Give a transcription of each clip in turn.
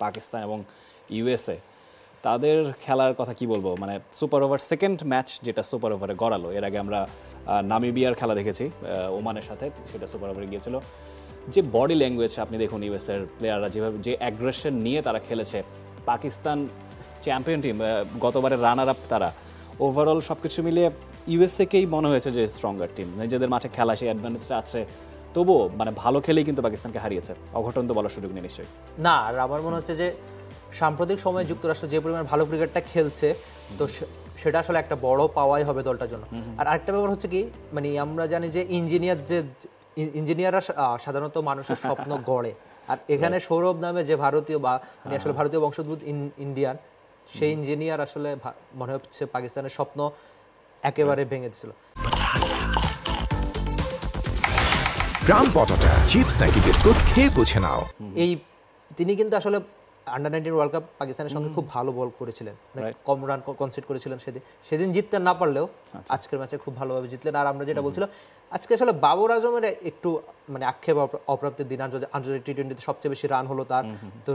পাকিস্তান এবং ইউএসএ তাদের খেলার কথা কি বলবো, মানে সুপার ওভার সেকেন্ড ম্যাচ যেটা সুপার ওভারে গড়ালো। এর আগে আমরা নামিবিয়ার খেলা দেখেছি ওমানের সাথে, সেটা সুপার ওভারে গিয়েছিল। যে বডি ল্যাঙ্গুয়েজ আপনি দেখুন ইউএসএর প্লেয়াররা যেভাবে যে অ্যাগ্রেশন নিয়ে তারা খেলেছে, পাকিস্তান চ্যাম্পিয়ন টিম, গতবারের রানার আপ তারা, ওভারঅল সব কিছু মিলিয়ে ইউএসএকেই মনে হয়েছে যে স্ট্রঙ্গার টিম, নিজেদের মাঠে খেলা সেই অ্যাডভান্টেজটা আছে, তবুও মানে ভালো খেলেই কিন্তু পাকিস্তানকে হারিয়েছে। অঘটন তো বলার সুযোগ নেই নিশ্চয়ই। না, আর আমার মনে হচ্ছে যে সাম্প্রতিক সময়ে যুক্তরাষ্ট্র যে পরিমাণ ভালো ক্রিকেটটা খেলছে, তো সেটা আসলে একটা বড় পাওয়াই হবে দলটার জন্য। আর আরেকটা ব্যাপার হচ্ছে কি, মানে আমরা জানি যে ইঞ্জিনিয়াররা সাধারণত মানুষের স্বপ্ন গড়ে, আর এখানে সৌরভ নামে যে ভারতীয় বা মানে আসলে ভারতীয় বংশোদ্ভূত ইন্ডিয়ান, সেই ইঞ্জিনিয়ার আসলে মনে হচ্ছে পাকিস্তানের স্বপ্ন একেবারে ভেঙে দিয়েছিল। গ্রাম পটাটা চিপস নাকি বিস্কুট খেয়ে বুঝে নাও। তিনি কিন্তু আসলে আন্ডার-19 ওয়ার্ল্ড কাপ পাকিস্তানের সঙ্গে খুব ভালো বল করেছিলেন, কম রান কনসিড করেছিলেন সেদিন জিততে না পারলেও আজকের ম্যাচে খুব ভালোভাবে জিতলেন। আর আমরা যেটা বলছিলাম, আজকে আসলে বাবর আজমের একটু মানে আক্ষেপ অপ্রাপ্তির দিন, আন্তর্জাতিক টি-20তে সবচেয়ে বেশি রান হলো তার, তো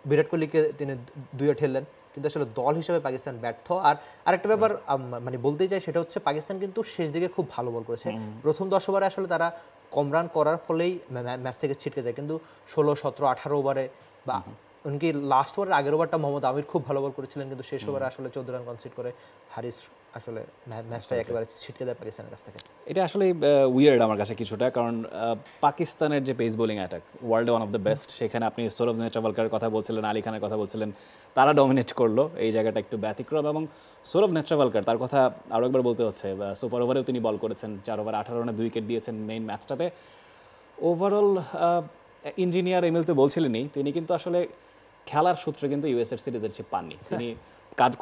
বিরাট কোহলিকে তিনি 2-এ ঠেললেন, কিন্তু আসলে দল হিসেবে পাকিস্তান ব্যর্থ। আর আরেকটা ব্যাপার মানে বলতেই চাই, সেটা হচ্ছে পাকিস্তান কিন্তু শেষ দিকে খুব ভালো বল করেছে। প্রথম 10 ওভারে আসলে তারা কম রান করার ফলেই ম্যাচ থেকে ছিটকে যায়, কিন্তু 16, 17, 18 ওভারে বা এমনকি লাস্ট ওভারের আগের ওভারটা মোহাম্মদ আমির খুব ভালো বল করেছিলেন, কিন্তু শেষ ওভারে আসলে 14 রান কনসিড করে হারিস আসলে ম্যাচটা একেবারে ছিটকে দেয় পাকিস্তানের কাছ থেকে। এটা আসলে উইয়ার্ড আমার কাছে কিছুটা, কারণ পাকিস্তানের যে পেস বোলিং অ্যাটাক ওয়ার্ল্ডে ওয়ান অফ দ্য বেস্ট, সেখানে আপনি সৌরভ নেত্রাওয়ালকারের কথা বলছিলেন, আলী খানের কথা বলছিলেন, তারা ডমিনেট করলো, এই জায়গাটা একটু ব্যতিক্রম। এবং সৌরভ নেত্রাওয়ালকার, তার কথা আরও একবার বলতে হচ্ছে, সুপার ওভারেও তিনি বল করেছেন, 4 ওভার 18 রানে 2 উইকেট দিয়েছেন মেইন ম্যাচটাতে। ওভারঅল ইঞ্জিনিয়ার এমএল তো বলছিলেনই, তিনি কিন্তু আসলে খেলার সূত্রে কিন্তু ইউএসএর সিরিজের পাননি, তিনি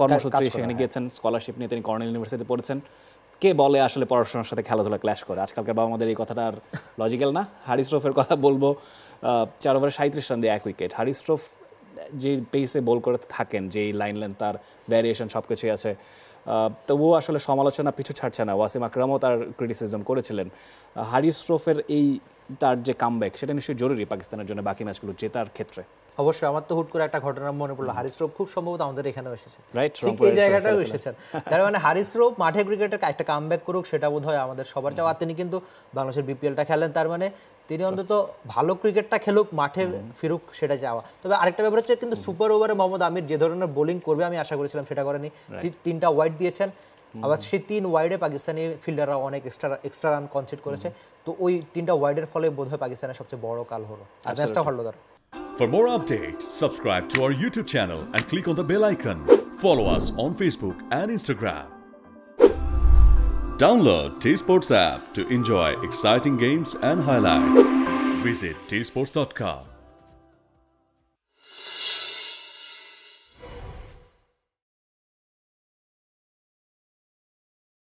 কর্মসূত্রে সেখানে গিয়েছেন, স্কলারশিপ নিয়ে তিনি কর্নেল ইউনিভার্সিটিতে পড়েছেন। কে বলে আসলে পড়াশোনার সাথে খেলাধুলা ক্ল্যাশ করে? আজকালকার বাবা আমাদের এই কথাটা আর লজিক্যাল না। হারিস রফের কথা বলবো, 4 ওভারে 37 রান দিয়ে 1 উইকেট। হারিস রফ যে পেসে বল করে থাকেন, যেই লাইন লেন্থ, তার ভ্যারিয়েশন সব কিছুই আছে, তবুও আসলে সমালোচনা পিছু ছাড়ছে না। ওয়াসিম আকরামও তার ক্রিটিসিজম করেছিলেন। হারিস রফের এই তার যে কামব্যাক, সেটা নিশ্চয়ই জরুরি পাকিস্তানের জন্য বাকি ম্যাচগুলো জেতার ক্ষেত্রে। অবশ্যই আমার তো হুট করে একটা ঘটনা মনে পড়লো, হারিস রফ খুব সম্ভবত আমাদের এখানেও এসেছে, রাইট, এই জায়গাটাও এসেছেন। তার মানে হারিস রফ মাঠে ক্রিকেটের একটা কামব্যাক করুক, সেটা বোধহয় আমাদের সবার চাওয়া। তিনি কিন্তু বাংলাদেশের বিপিএলটা খেলেন, তার মানে তিনি অন্তত ভালো ক্রিকেটটা খেলুক, মাঠে ফিরুক, সেটা চাওয়া। তবে আরেকটা ব্যাপার হচ্ছে, কিন্তু সুপার ওভারে মোহাম্মদ আমির যে ধরনের বোলিং করবে আমি আশা করেছিলাম সেটা করেনি। 3টা ওয়াইড দিয়েছেন, আবার সেই 3 ওয়াইডে পাকিস্তানি ফিল্ডাররা অনেক এক্সট্রা রান কনসিড করেছে, তো ওই 3টা ওয়াইডের ফলে বোধহয় পাকিস্তানের সবচেয়ে বড় কাল হলো, আর ম্যাচটা হলো তার। For more updates, subscribe to our YouTube channel and click on the bell icon. Follow us on Facebook and Instagram. Download T-Sports app to enjoy exciting games and highlights. Visit tsports.com.